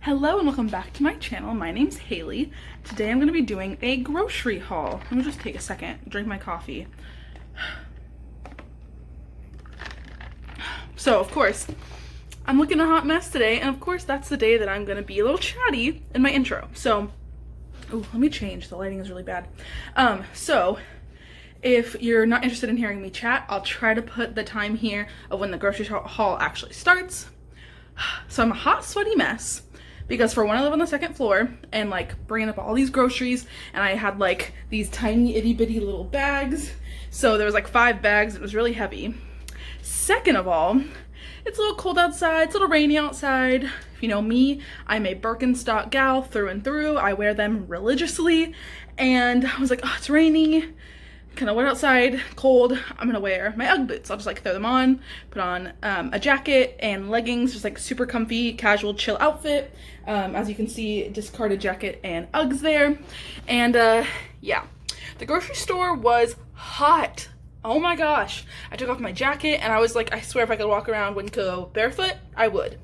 Hello and welcome back to my channel. My name's Haley. Today I'm going to be doing a grocery haul. Let me just take a second, drink my coffee. So of course, I'm looking a hot mess today, and of course that's the day that I'm going to be a little chatty in my intro. So, oh, let me change, the lighting is really bad. So if you're not interested in hearing me chat, I'll try to put the time here of when the grocery haul actually starts. So I'm a hot, sweaty mess. Because for one, I live on the second floor and like bringing up all these groceries, and I had like these tiny itty bitty little bags. So there was like 5 bags. It was really heavy. Second of all, it's a little cold outside. It's a little rainy outside. If you know me, I'm a Birkenstock gal through and through. I wear them religiously. And I was like, oh, it's raining. Kind of wet outside, cold. I'm gonna wear my Ugg boots. I'll just like throw them on, put on a jacket and leggings, just like super comfy, casual, chill outfit. As you can see, discarded jacket and Uggs there. And yeah, the grocery store was hot. Oh my gosh. I took off my jacket and I was like, I swear if I could walk around and go barefoot, I would.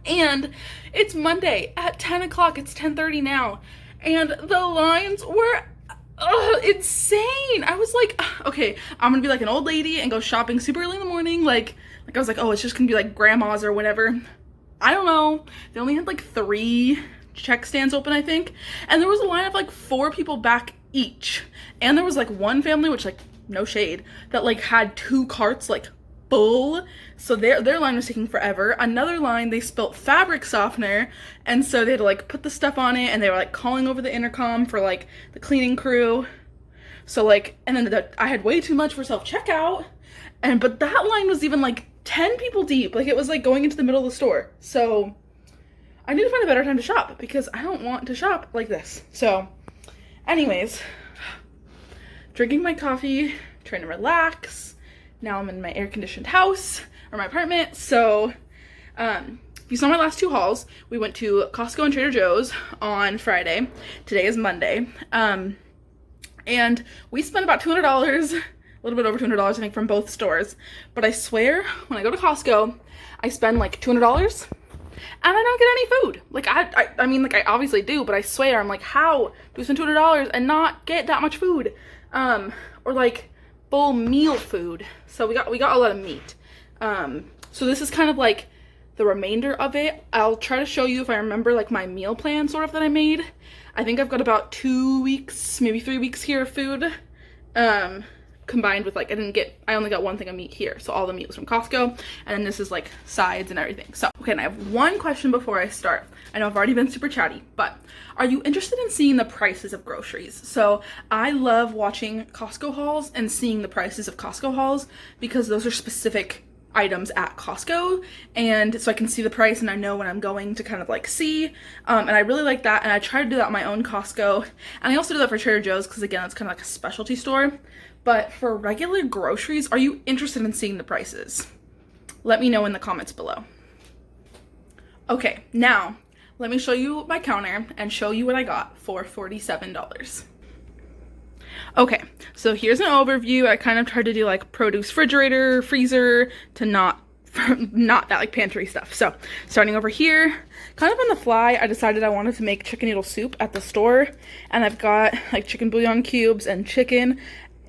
And it's Monday at 10 o'clock. It's 10:30 now. And the lines were insane. I was like, okay, I'm gonna be like an old lady and go shopping super early in the morning. Like I was like, oh, it's just gonna be like grandma's or whatever. I don't know. They only had like 3 check stands open, I think. And there was a line of like 4 people back each. And there was like one family, which like, no shade, that like had 2 carts like full. So their line was taking forever. Another line, they spilt fabric softener, and so they had to like put the stuff on it, and they were like calling over the intercom for like the cleaning crew. So like, and then I had way too much for self-checkout, but that line was even like 10 people deep. Like it was like going into the middle of the store. So I need to find a better time to shop because I don't want to shop like this. So anyways, drinking my coffee, trying to relax. Now I'm in my air-conditioned house, or my apartment. So if you saw my last 2 hauls, we went to Costco and Trader Joe's on Friday. Today is Monday. And we spent about $200, a little bit over $200, I think, from both stores. But I swear, when I go to Costco, I spend like $200 and I don't get any food. Like, I mean, like, I obviously do, but I swear, I'm like, how do we spend $200 and not get that much food? Or like full meal food. So we got a lot of meat. So this is kind of like the remainder of it. I'll try to show you if I remember like my meal plan sort of that I made. I think I've got about 2 weeks, maybe 3 weeks here of food. Combined with like, I only got 1 thing of meat here. So all the meat was from Costco, and then this is like sides and everything. So, okay, and I have one question before I start. I know I've already been super chatty, but are you interested in seeing the prices of groceries? So I love watching Costco hauls and seeing the prices of Costco hauls because those are specific items at Costco, and so I can see the price and I know when I'm going to kind of like see, and I really like that, and I try to do that at my own Costco, and I also do that for Trader Joe's because again, it's kind of like a specialty store. But for regular groceries, are you interested in seeing the prices? Let me know in the comments below. Okay, now let me show you my counter and show you what I got for $47. Okay, so here's an overview. I kind of tried to do like produce refrigerator, freezer, to not that like pantry stuff. So starting over here, kind of on the fly, I decided I wanted to make chicken noodle soup at the store, and I've got like chicken bouillon cubes and chicken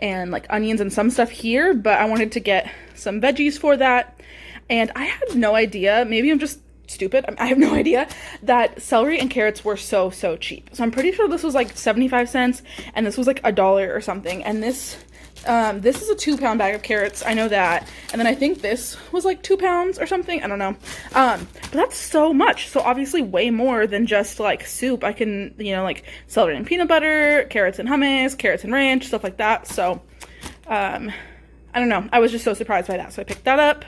and like onions and some stuff here, but I wanted to get some veggies for that. And I had no idea, maybe I'm just stupid, I have no idea, that celery and carrots were so cheap. So I'm pretty sure this was like 75 cents and this was like $1 or something. And this is a 2-pound bag of carrots, I know that. And then I think this was like 2 pounds or something, I don't know. But that's so much. So obviously way more than just like soup. I can, you know, like celery and peanut butter, carrots and hummus, carrots and ranch, stuff like that. So, I don't know. I was just so surprised by that. So I picked that up.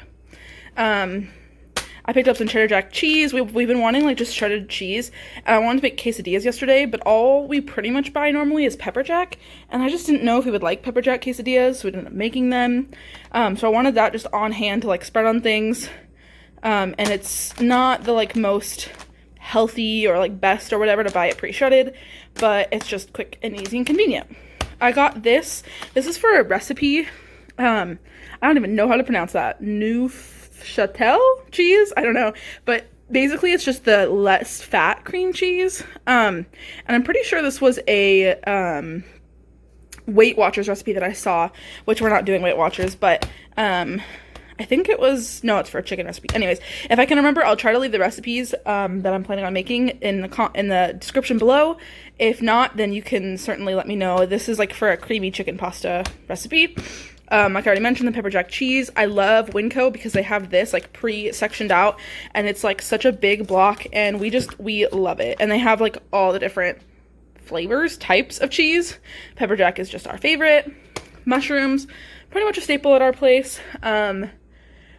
I picked up some cheddar jack cheese. We've been wanting like just shredded cheese, and I wanted to make quesadillas yesterday, but all we pretty much buy normally is pepper jack, and I just didn't know if we would like pepper jack quesadillas, so we ended up making them. So I wanted that just on hand to like spread on things, and it's not the like most healthy or like best or whatever to buy it pre-shredded, but it's just quick and easy and convenient. I got this. This is for a recipe. I don't even know how to pronounce that. Neuchâtel cheese? I don't know. But basically it's just the less fat cream cheese. And I'm pretty sure this was a Weight Watchers recipe that I saw, which we're not doing Weight Watchers, but I think it was, no, it's for a chicken recipe. Anyways, if I can remember, I'll try to leave the recipes that I'm planning on making in the description below. If not, then you can certainly let me know. This is like for a creamy chicken pasta recipe. Like I already mentioned, the pepper jack cheese. I love Winco because they have this like pre-sectioned out, and it's like such a big block, and we love it. And they have like all the different flavors, types of cheese. Pepper jack is just our favorite. Mushrooms, pretty much a staple at our place.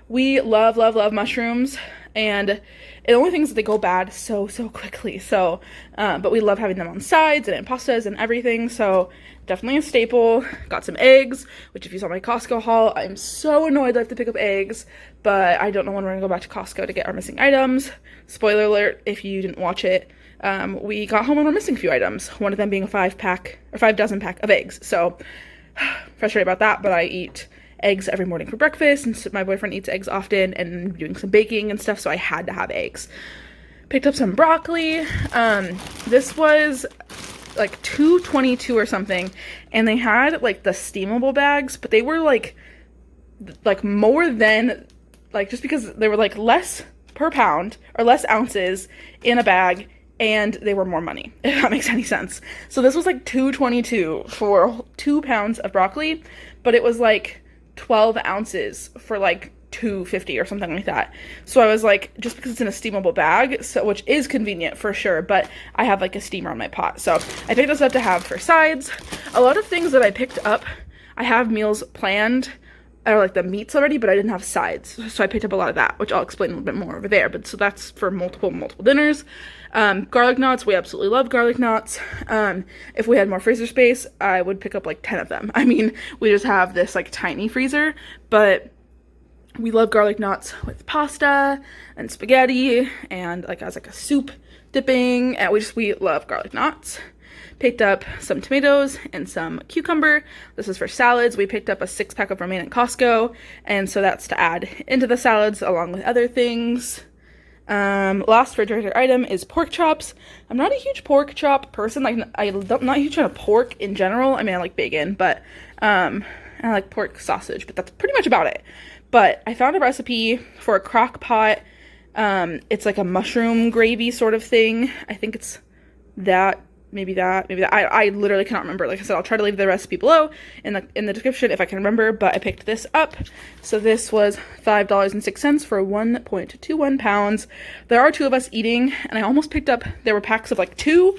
We love, love, love mushrooms, and the only thing is that they go bad so quickly. So, but we love having them on sides and in pastas and everything. So definitely a staple. Got some eggs, which if you saw my Costco haul, I'm so annoyed that I have to pick up eggs, but I don't know when we're gonna go back to Costco to get our missing items. Spoiler alert, if you didn't watch it, we got home and we're missing a few items. One of them being a 5 dozen pack of eggs. So frustrated about that, but I eat eggs every morning for breakfast, and so my boyfriend eats eggs often, and doing some baking and stuff, so I had to have eggs. Picked up some broccoli. This was like $2.22 or something, and they had like the steamable bags, but they were like more than, like, just because they were like less per pound or less ounces in a bag, and they were more money, if that makes any sense. So this was like $2.22 for 2 pounds of broccoli, but it was like 12 ounces for like $2.50 or something like that. So I was like, just because it's in a steamable bag, so which is convenient for sure, but I have like a steamer on my pot. So I picked this up to have for sides. A lot of things that I picked up, I have meals planned, or like the meats already, but I didn't have sides. So I picked up a lot of that, which I'll explain a little bit more over there. But so that's for multiple dinners. Garlic knots, we absolutely love garlic knots. If we had more freezer space, I would pick up like 10 of them. I mean, we just have this like tiny freezer, but we love garlic knots with pasta and spaghetti, and like as like a soup dipping, and we love garlic knots. Picked up some tomatoes and some cucumber. This is for salads. We picked up a 6-pack of romaine at Costco, and so that's to add into the salads along with other things. Last refrigerator item is pork chops. I'm not a huge pork chop person. Like, I'm not a huge fan of pork in general. I mean, I like bacon, but I like pork sausage, but that's pretty much about it. But I found a recipe for a crock pot. It's like a mushroom gravy sort of thing. I think it's that. Maybe that. I literally cannot remember. Like I said, I'll try to leave the recipe below in the description if I can remember, but I picked this up. So this was $5.06 for 1.21 pounds. There are 2 of us eating, and I almost picked up, there were packs of like 2,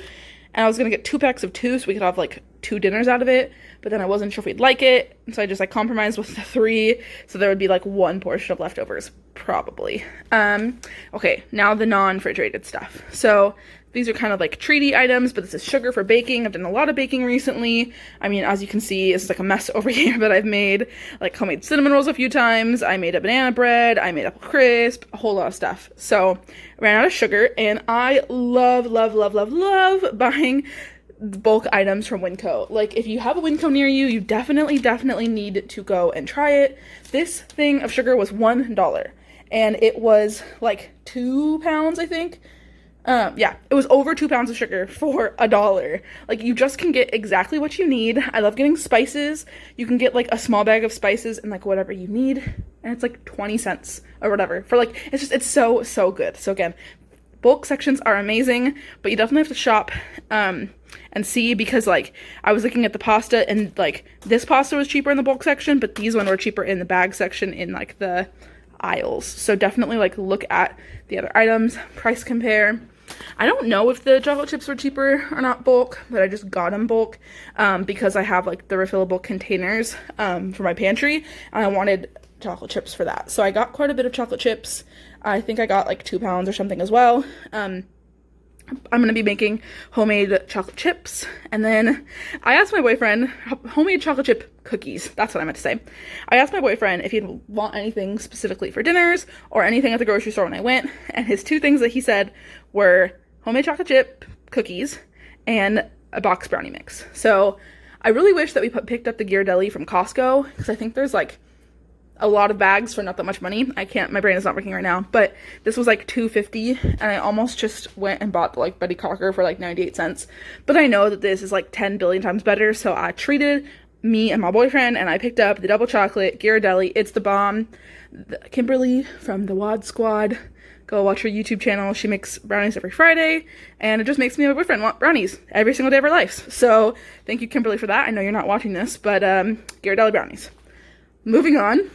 and I was gonna get 2 packs of 2 so we could have like 2 dinners out of it, but then I wasn't sure if we'd like it, so I just like compromised with the 3, so there would be like 1 portion of leftovers, probably. Okay, now the non-refrigerated stuff. So these are kind of like treaty items, but this is sugar for baking. I've done a lot of baking recently. I mean, as you can see, it's like a mess over here, but I've made like homemade cinnamon rolls a few times. I made a banana bread. I made apple crisp, a whole lot of stuff. So ran out of sugar, and I love, love, love, love, love buying bulk items from Winco. Like, if you have a Winco near you, you definitely need to go and try it. This thing of sugar was $1, and it was like 2 pounds, I think. Yeah, it was over 2 pounds of sugar for $1. Like, you just can get exactly what you need. I love getting spices. You can get like a small bag of spices and like whatever you need, and it's like 20 cents or whatever for like, it's so good. So again, bulk sections are amazing, but you definitely have to shop and see, because like I was looking at the pasta, and like this pasta was cheaper in the bulk section, but these ones were cheaper in the bag section in like the aisles. So definitely like look at the other items, price compare. I don't know if the chocolate chips were cheaper or not bulk, but I just got them bulk because I have like the refillable containers for my pantry, and I wanted chocolate chips for that. So I got quite a bit of chocolate chips. I think I got like 2 pounds or something as well. I'm going to be making homemade chocolate chips, and then I asked my boyfriend, homemade chocolate chip cookies, that's what I meant to say. I asked my boyfriend if he'd want anything specifically for dinners or anything at the grocery store when I went, and his 2 things that he said were homemade chocolate chip cookies and a box brownie mix. So I really wish that we picked up the Ghirardelli from Costco, because I think there's like a lot of bags for not that much money. I can't, my brain is not working right now, but this was like $2.50, and I almost just went and bought like Betty Crocker for like 98 cents. But I know that this is like 10 billion times better, so I treated me and my boyfriend, and I picked up the double chocolate Ghirardelli. It's the bomb. Kimberly from the WOD Squad. Go watch her YouTube channel. She makes brownies every Friday, and it just makes me and my boyfriend want brownies every single day of our lives. So thank you, Kimberly, for that. I know you're not watching this, but Ghirardelli brownies. Moving on.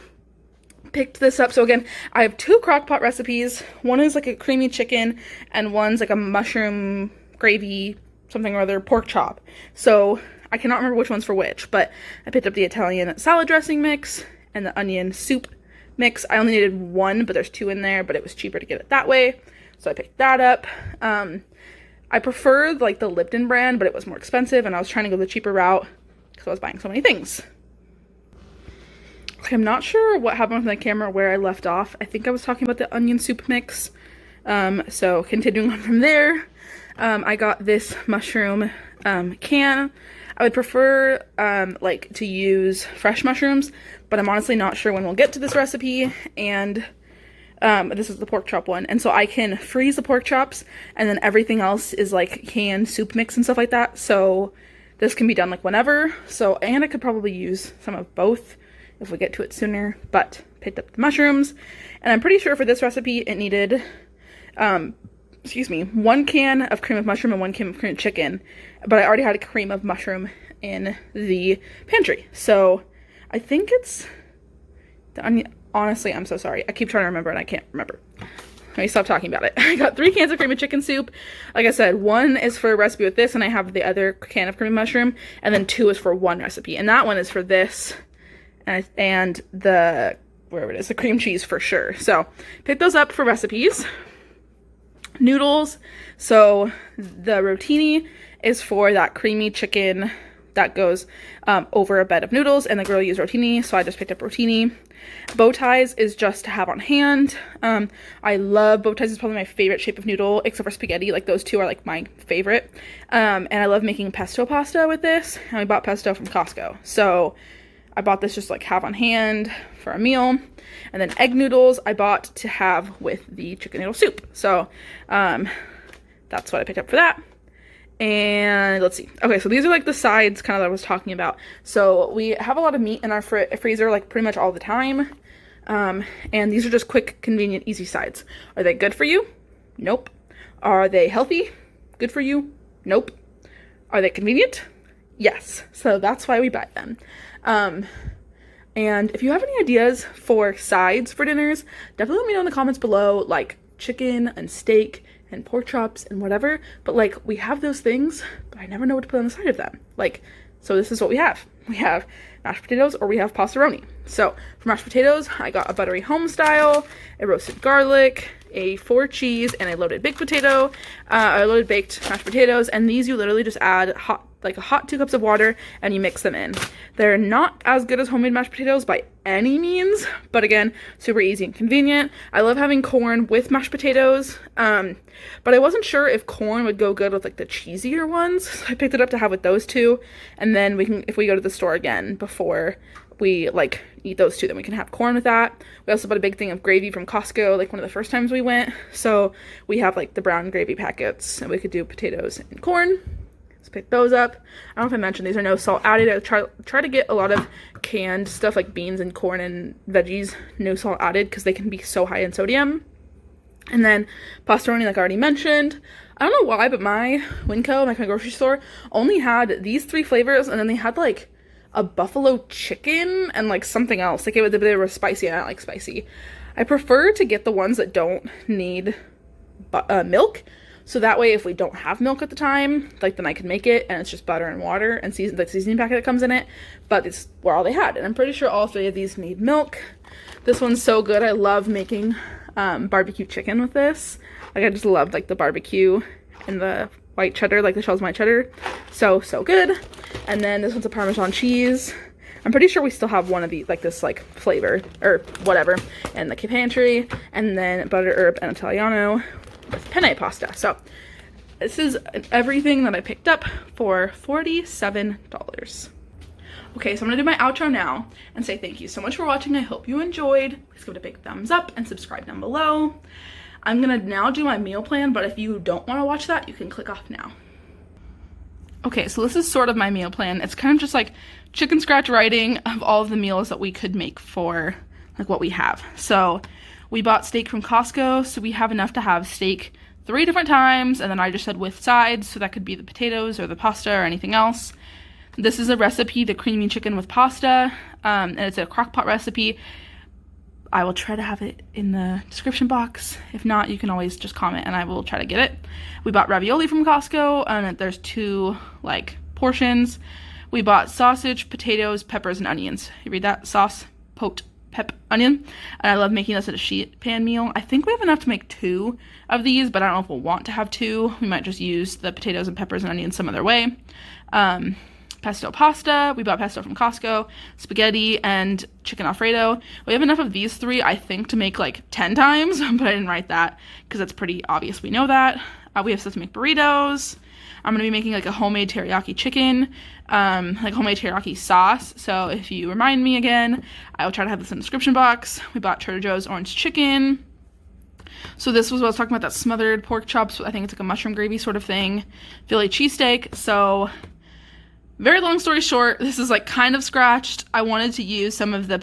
Picked this up. So again, I have 2 crock pot recipes. One is like a creamy chicken, and one's like a mushroom gravy, something or other, pork chop. So I cannot remember which one's for which, but I picked up the Italian salad dressing mix and the onion soup mix. I only needed 1, but there's 2 in there, but it was cheaper to get it that way, so I picked that up. I prefer like the Lipton brand, but it was more expensive, and I was trying to go the cheaper route because I was buying so many things. Okay, I'm not sure what happened with my camera, where I left off. I think I was talking about the onion soup mix. So continuing on from there, I got this mushroom can. I would prefer like to use fresh mushrooms, but I'm honestly not sure when we'll get to this recipe. And this is the pork chop one, and so I can freeze the pork chops, and then everything else is like canned soup mix and stuff like that. So this can be done like whenever. So, and I could probably use some of both if we get to it sooner, but picked up the mushrooms. And I'm pretty sure for this recipe it needed 1 can of cream of mushroom and 1 can of cream of chicken, but I already had a cream of mushroom in the pantry. So I think it's the onion. Honestly, I'm so sorry. I keep trying to remember and I can't remember. Let me stop talking about it. I got 3 cans of cream of chicken soup. Like I said, 1 is for a recipe with this, and I have the other can of cream of mushroom, and then 2 is for 1 recipe, and that one is for this and the, wherever it is, the cream cheese for sure. So pick those up for recipes. Noodles. So the rotini is for that creamy chicken that goes over a bed of noodles, and the girl used rotini, so I just picked up rotini. Bow ties is just to have on hand. I love bow ties. It's probably my favorite shape of noodle, except for spaghetti. Like those 2 are like my favorite. And I love making pesto pasta with this, and we bought pesto from Costco. So I bought this just like have on hand for a meal. And then egg noodles I bought to have with the chicken noodle soup. So that's what I picked up for that. And let's see. Okay, so these are like the sides kind of that I was talking about. So we have a lot of meat in our freezer like pretty much all the time. And these are just quick, convenient, easy sides. Are they good for you? Nope. Are they healthy? Good for you? Nope. Are they convenient? Yes. So that's why we buy them. And if you have any ideas for sides for dinners, definitely let me know in the comments below, like chicken and steak and pork chops and whatever. But like, we have those things, but I never know what to put on the side of them. Like, so this is what we have. We have mashed potatoes, or we have pastaroni. So for mashed potatoes, I got a buttery home style, a roasted garlic, a 4 cheese, and a loaded baked potato. Loaded baked mashed potatoes, and these you literally just add a hot 2 cups of water, and you mix them in. They're not as good as homemade mashed potatoes by any means, but again, super easy and convenient. I love having corn with mashed potatoes, but I wasn't sure if corn would go good with like the cheesier ones, so I picked it up to have with those 2, and then we can, if we go to the store again before we like eat those 2, then we can have corn with that. We also bought a big thing of gravy from Costco, like one of the first times we went, so we have like the brown gravy packets, and we could do potatoes and corn. Let's pick those up. I don't know if I mentioned these are no salt added. I try to get a lot of canned stuff like beans and corn and veggies no salt added, because they can be so high in sodium. And then pastaroni, like I already mentioned. I don't know why, but my Winco, my grocery store, only had these 3 flavors, and then they had like a buffalo chicken and like something else. Like they were spicy, and I don't like spicy. I prefer to get the ones that don't need milk. So that way, if we don't have milk at the time, like then I can make it, and it's just butter and water and the seasoning packet that comes in it. But these were all they had, and I'm pretty sure all 3 of these need milk. This one's so good. I love making barbecue chicken with this. Like I just love like the barbecue and the white cheddar, like the shells white cheddar. So good. And then this one's a Parmesan cheese. I'm pretty sure we still have one of these, like this like flavor or whatever, in the pantry. And then butter herb and Italiano with penne pasta. So this is everything that I picked up for $47. Okay, so I'm gonna do my outro now and say thank you so much for watching. I hope you enjoyed. Please give it a big thumbs up and subscribe down below. I'm gonna now do my meal plan, but if you don't want to watch that, you can click off now. Okay, so this is sort of my meal plan. It's kind of just like chicken scratch writing of all of the meals that we could make for like what we have. So we bought steak from Costco, so we have enough to have steak 3 different times, and then I just said with sides, so that could be the potatoes or the pasta or anything else. This is a recipe, the creamy chicken with pasta, and it's a crock pot recipe. I will try to have it in the description box. If not, you can always just comment and I will try to get it. We bought ravioli from Costco, and there's 2 like portions. We bought sausage, potatoes, peppers, and onions. You read that? Sauce, pot, pep, onion. And I love making this at a sheet pan meal. I think we have enough to make 2 of these, but I don't know if we'll want to have 2. We might just use the potatoes and peppers and onions some other way. Pesto pasta. We bought pesto from Costco, spaghetti, and chicken Alfredo. We have enough of these 3, I think, to make like 10 times, but I didn't write that because that's pretty obvious. We know that. We have stuff to make burritos. I'm going to be making like a homemade teriyaki chicken, like homemade teriyaki sauce. So if you remind me again, I will try to have this in the description box. We bought Trader Joe's orange chicken. So this was what I was talking about, that smothered pork chops. I think it's like a mushroom gravy sort of thing. Philly cheesesteak. So very long story short, this is like kind of scratched. I wanted to use some of the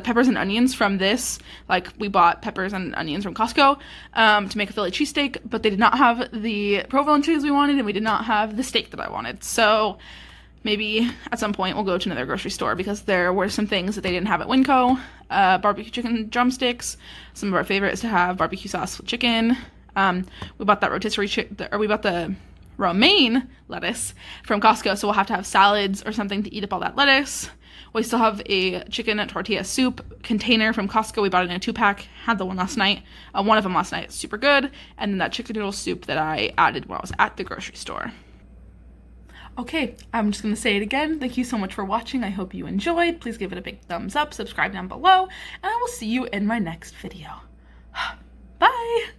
peppers and onions from this. Like we bought peppers and onions from Costco to make a Philly cheesesteak, but they did not have the provolone cheese we wanted, and we did not have the steak that I wanted. So maybe at some point we'll go to another grocery store because there were some things that they didn't have at Winco. Barbecue chicken drumsticks. Some of our favorites to have barbecue sauce with chicken. We bought that we bought the romaine lettuce from Costco, so we'll have to have salads or something to eat up all that lettuce. We still have a chicken tortilla soup container from Costco. We bought it in a 2-pack, had the one last night, one of them last night. It's super good. And then that chicken noodle soup that I added when I was at the grocery store. Okay, I'm just gonna say it again. Thank you so much for watching. I hope you enjoyed. Please give it a big thumbs up, subscribe down below, and I will see you in my next video. Bye!